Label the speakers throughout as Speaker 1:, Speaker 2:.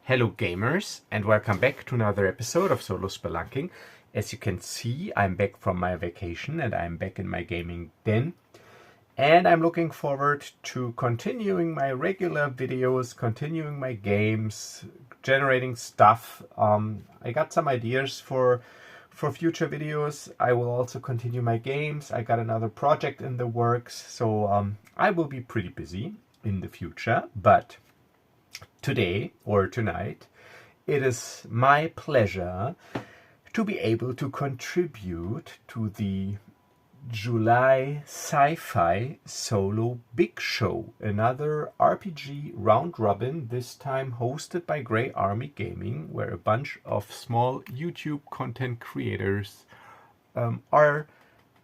Speaker 1: Hello gamers, and welcome back to another episode of Solo Spelunking. As you can see, I'm back from my vacation and I'm back in my gaming den. And I'm looking forward to continuing my regular videos, continuing my games, generating stuff. I got some ideas for future videos. I will also continue my games. I got another project in the works, so I will be pretty busy in the future. But today or tonight, it is my pleasure to be able to contribute to the July Sci-Fi Solo Big Show, another RPG round robin, this time hosted by Grey Army Gaming, where a bunch of small YouTube content creators are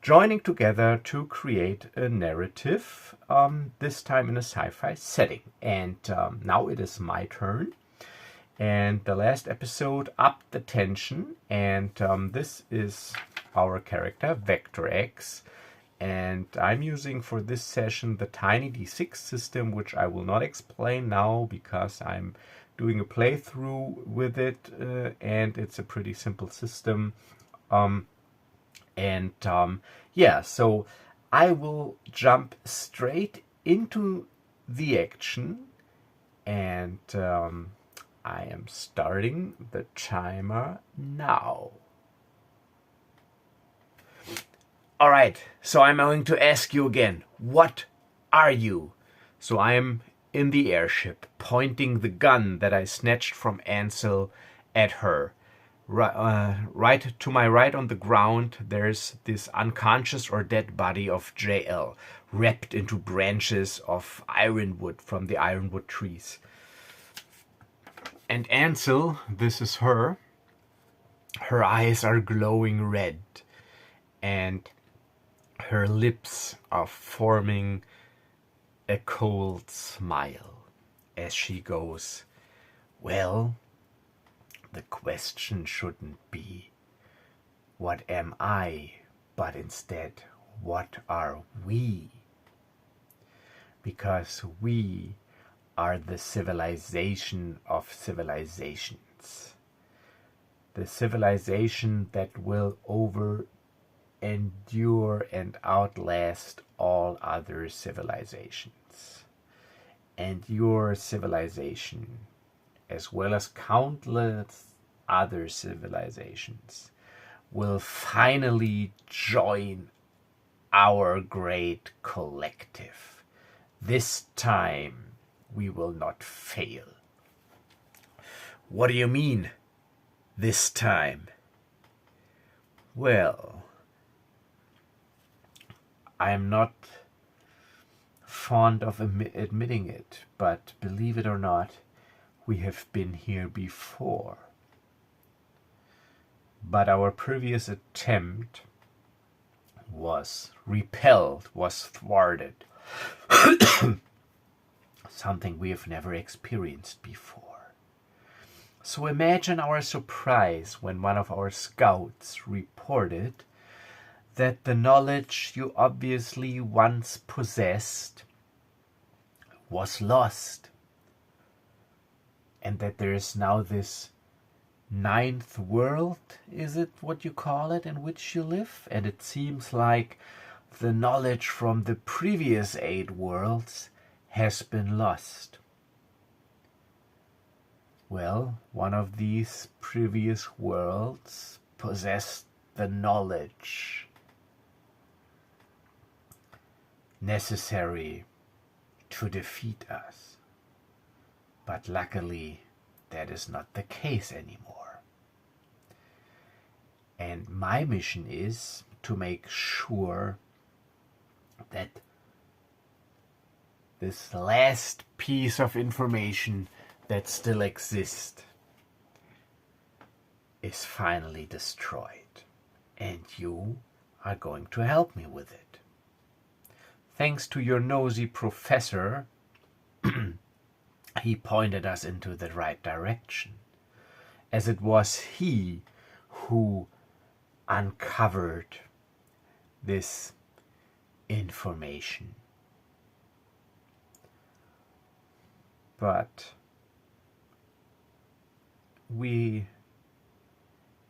Speaker 1: joining together to create a narrative, this time in a sci-fi setting. And now it is my turn. And the last episode upped the tension, and this is our character, Vector X. And I'm using for this session the Tiny D6 system, which I will not explain now because I'm doing a playthrough with it, and it's a pretty simple system. Yeah, so I will jump straight into the action, and I am starting the timer now. Alright, so I'm going to ask you again, what are you? So I am in the airship, pointing the gun that I snatched from Ansel at her. Right to my right on the ground, there's this unconscious or dead body of JL, wrapped into branches of ironwood from the ironwood trees. And Ansel, this is her. Her eyes are glowing red, and her lips are forming a cold smile as she goes, "Well, the question shouldn't be, what am I, but instead, what are we? Because we are the civilization of civilizations. The civilization that will endure and outlast all other civilizations. And your civilization, as well as countless other civilizations, will finally join our great collective. This time we will not fail." "What do you mean, this time?" "Well, I'm not fond of admitting it, but believe it or not, we have been here before. But our previous attempt was repelled, was thwarted. Something we have never experienced before. So imagine our surprise when one of our scouts reported that the knowledge you obviously once possessed was lost, and that there is now this ninth world, is it what you call it, in which you live? And it seems like the knowledge from the previous 8 worlds has been lost. Well, one of these previous worlds possessed the knowledge necessary to defeat us. But luckily, that is not the case anymore. And my mission is to make sure that this last piece of information that still exists is finally destroyed. And you are going to help me with it. Thanks to your nosy professor, he pointed us into the right direction, as it was he who uncovered this information. But we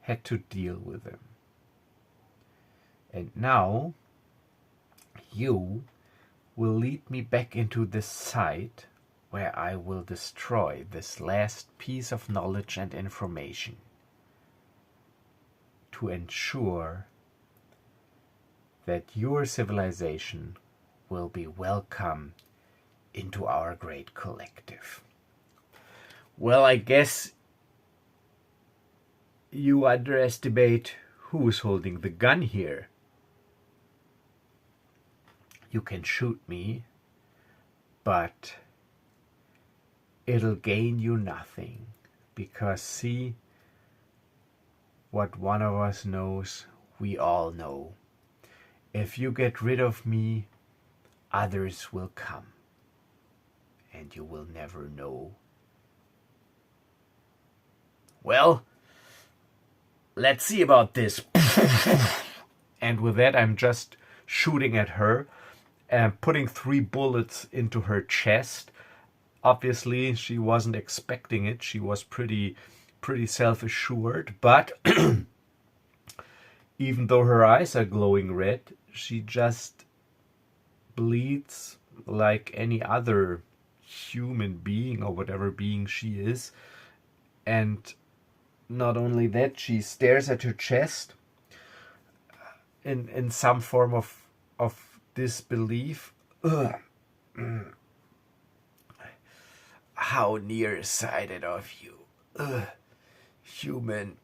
Speaker 1: had to deal with him. And now you will lead me back into this site where I will destroy this last piece of knowledge and information to ensure that your civilization will be welcome into our great collective. Well, I guess you underestimate who's holding the gun here. You can shoot me, but it'll gain you nothing, because see, what one of us knows, we all know. If you get rid of me, others will come, and you will never know. Well, let's see about this. And with that, I'm just shooting at her and putting 3 bullets into her chest. Obviously, she wasn't expecting it. She was pretty self-assured, but even though her eyes are glowing red, she just bleeds like any other human being or whatever being she is. And not only that, she stares at her chest in some form of disbelief. Ugh. How nearsighted of you, human.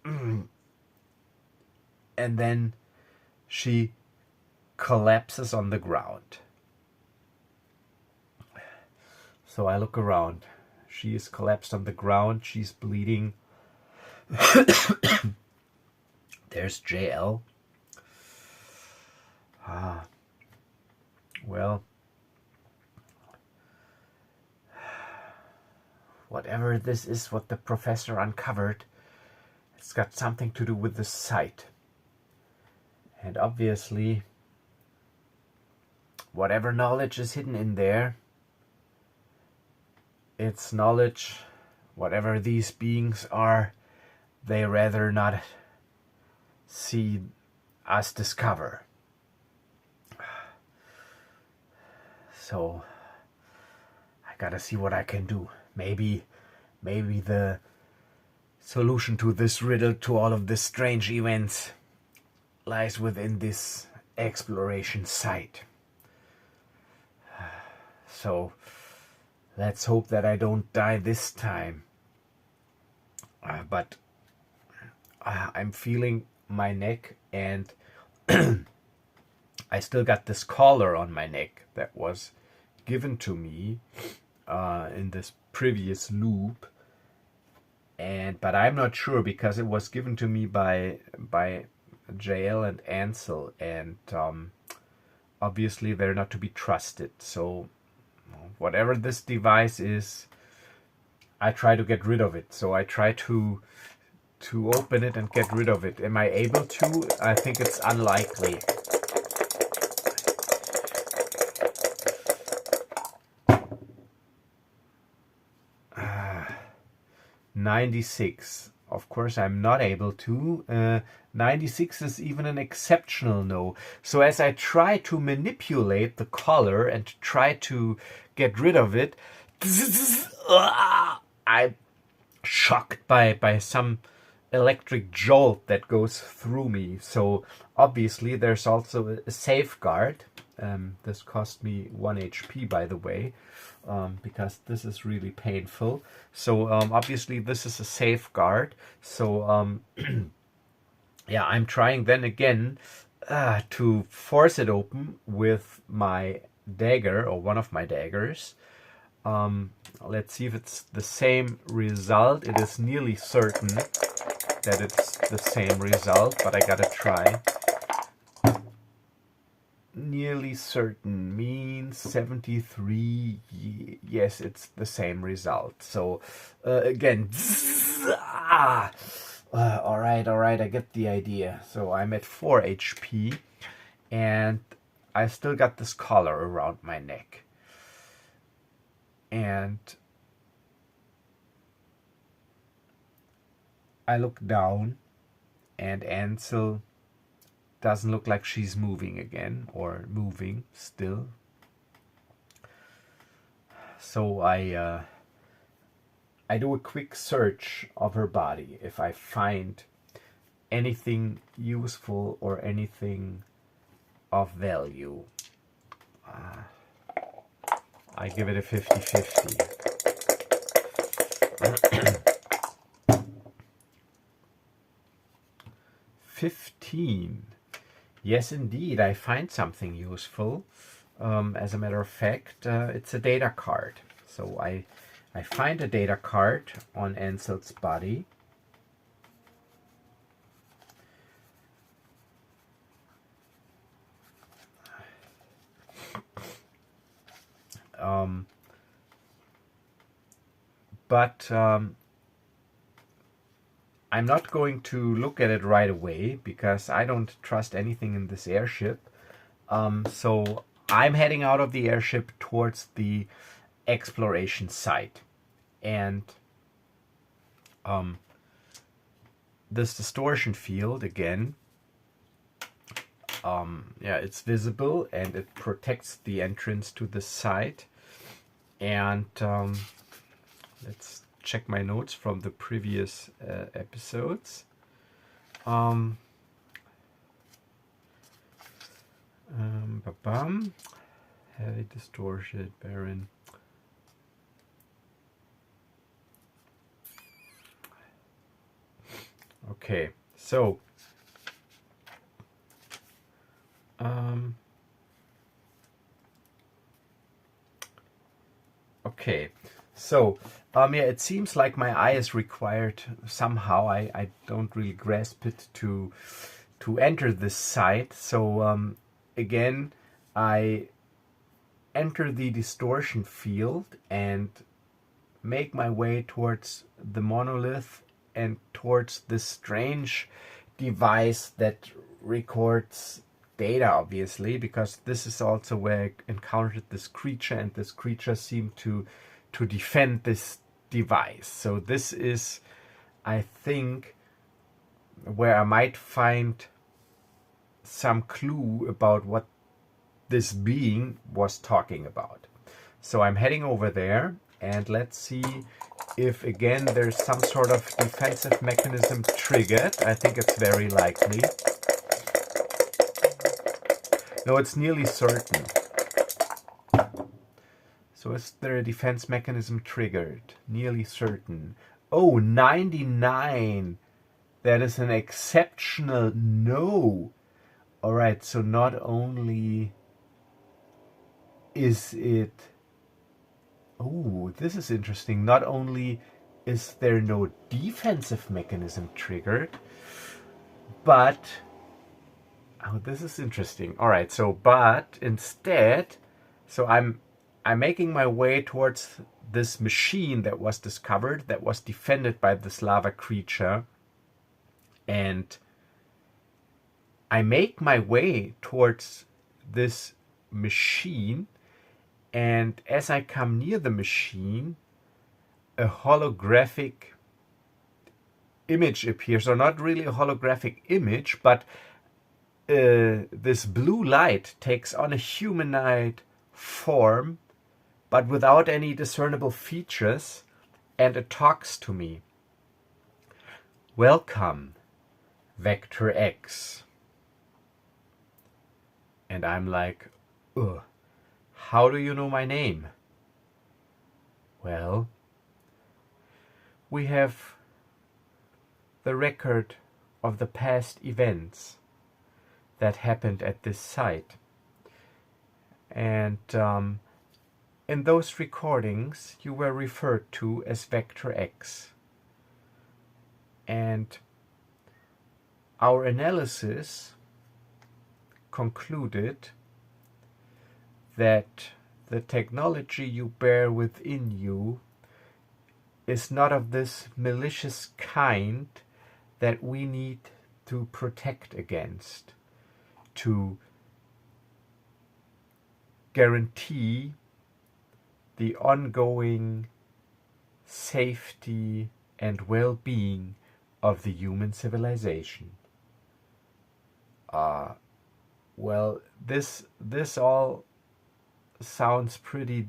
Speaker 1: And then she collapses on the ground. So I look around. She is collapsed on the ground. She's bleeding. There's JL. Well, whatever this is, what the professor uncovered, it's got something to do with the site. And obviously, whatever knowledge is hidden in there, it's knowledge, whatever these beings are, they rather not see us discover. So, I gotta see what I can do. Maybe the solution to this riddle, to all of this strange events, lies within this exploration site. So, let's hope that I don't die this time. But I'm feeling my neck, and I still got this collar on my neck that was given to me in this previous loop. But I'm not sure, because it was given to me by JL and Ansel, and obviously they're not to be trusted. So whatever this device is, I try to get rid of it. So I try to open it and get rid of it. Am I able to? I think it's unlikely. Uh, 96. Of course, I'm not able to. 96 is even an exceptional no. So as I try to manipulate the collar and try to get rid of it, I'm shocked by some electric jolt that goes through me. So obviously there's also a safeguard. This cost me 1 HP, by the way, because this is really painful. So obviously this is a safeguard. So yeah, I'm trying then again to force it open with my dagger, or one of my daggers. Let's see if it's the same result. It is nearly certain that it's the same result, but I gotta try. Nearly certain means 73. Yes, it's the same result. So again, all right, I get the idea. So I'm at 4 HP, and I still got this collar around my neck. And I look down, and Ansel doesn't look like she's moving again, or moving still. So I do a quick search of her body. If I find anything useful or anything of value, I give it a 50-50. 15. Yes, indeed, I find something useful. As a matter of fact, it's a data card. So I find a data card on Ansel's body. But I'm not going to look at it right away because I don't trust anything in this airship. So I'm heading out of the airship towards the exploration site. And this distortion field, again, yeah, it's visible and it protects the entrance to the site. And let's check my notes from the previous episodes. Heavy distortion, Baron. Okay, so okay, so yeah, it seems like my eye is required somehow. I don't really grasp it to enter this site. So again, I enter the distortion field and make my way towards the monolith and towards this strange device that records data, obviously, because this is also where I encountered this creature, and this creature seemed to defend this device. So this is, I think, where I might find some clue about what this being was talking about. So I'm heading over there, and let's see if again there's some sort of defensive mechanism triggered. I think it's very likely. No, it's nearly certain. So is there a defense mechanism triggered? Nearly certain. Oh, 99. That is an exceptional no. Alright, so not only is it... Oh, this is interesting. Not only is there no defensive mechanism triggered, but... Oh, this is interesting. Alright, so but instead, so I'm making my way towards this machine that was discovered, that was defended by this lava creature, and I make my way towards this machine, and as I come near the machine, a holographic image appears, or not really a holographic image, but this blue light takes on a humanoid form, but without any discernible features, and it talks to me. Welcome, Vector X. And I'm like, ugh, how do you know my name? Well, we have the record of the past events that happened at this site. And in those recordings, you were referred to as Vector X. And our analysis concluded that the technology you bear within you is not of this malicious kind that we need to protect against, to guarantee the ongoing safety and well-being of the human civilization. Well, this all sounds pretty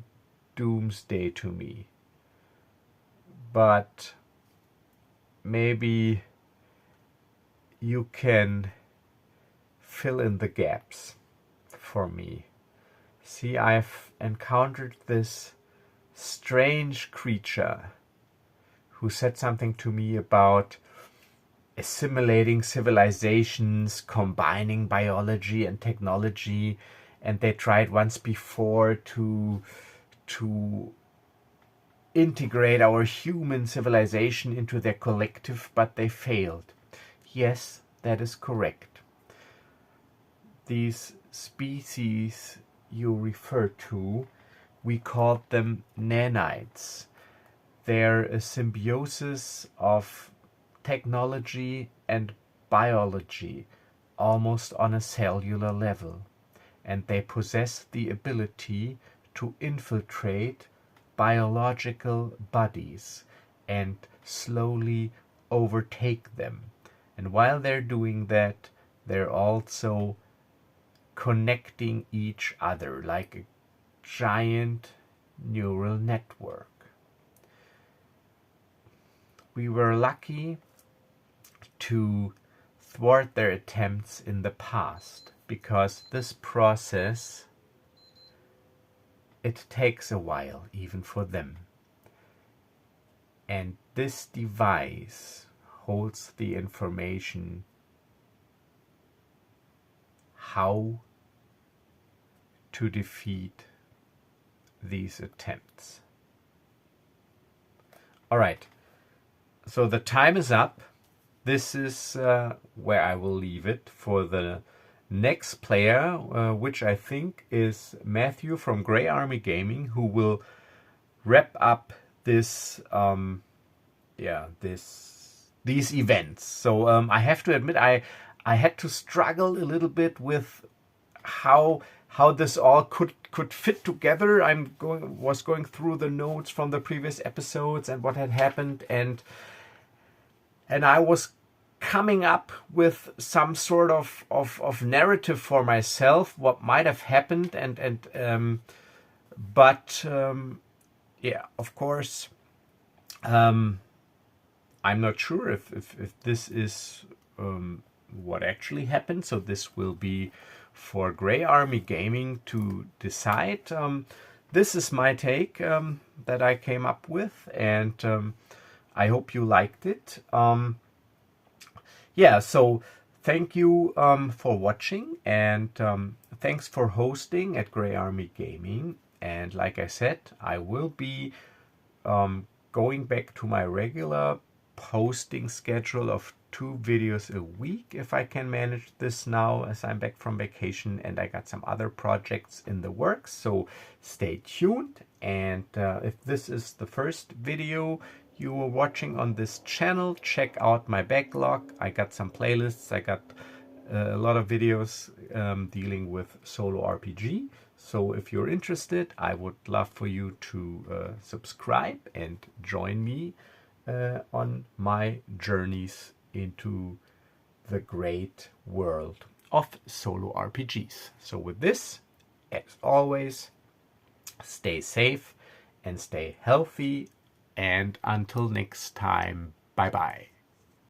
Speaker 1: doomsday to me. But maybe you can fill in the gaps for me. See, I've encountered this strange creature who said something to me about assimilating civilizations, combining biology and technology, and they tried once before to integrate our human civilization into their collective, but they failed. Yes, that is correct. These species you refer to, we called them nanites. They're a symbiosis of technology and biology, almost on a cellular level, and they possess the ability to infiltrate biological bodies and slowly overtake them. And while they're doing that, they're also connecting each other like a giant neural network. We were lucky to thwart their attempts in the past, because this process, it takes a while even for them. And this device holds the information how to defeat these attempts. All right, so the time is up. This is where I will leave it for the next player, which I think is Matthew from Grey Army Gaming, who will wrap up this these events. So I have to admit, I had to struggle a little bit with how this all could fit together. Was going through the notes from the previous episodes and what had happened, and I was coming up with some sort of narrative for myself, what might have happened, but of course, I'm not sure if this is what actually happened. So this will be for Grey Army Gaming to decide. This is my take that I came up with, and I hope you liked it. So thank you for watching, and thanks for hosting at Grey Army Gaming. And like I said, I will be going back to my regular posting schedule of 2 videos a week, if I can manage this now, as I'm back from vacation and I got some other projects in the works. So stay tuned, and if this is the first video you were watching on this channel, check out my backlog. I got some playlists. I got a lot of videos dealing with solo RPG. So if you're interested, I would love for you to subscribe and join me on my journeys into the great world of solo RPGs. So with this, as always, stay safe and stay healthy. And until next time, bye-bye.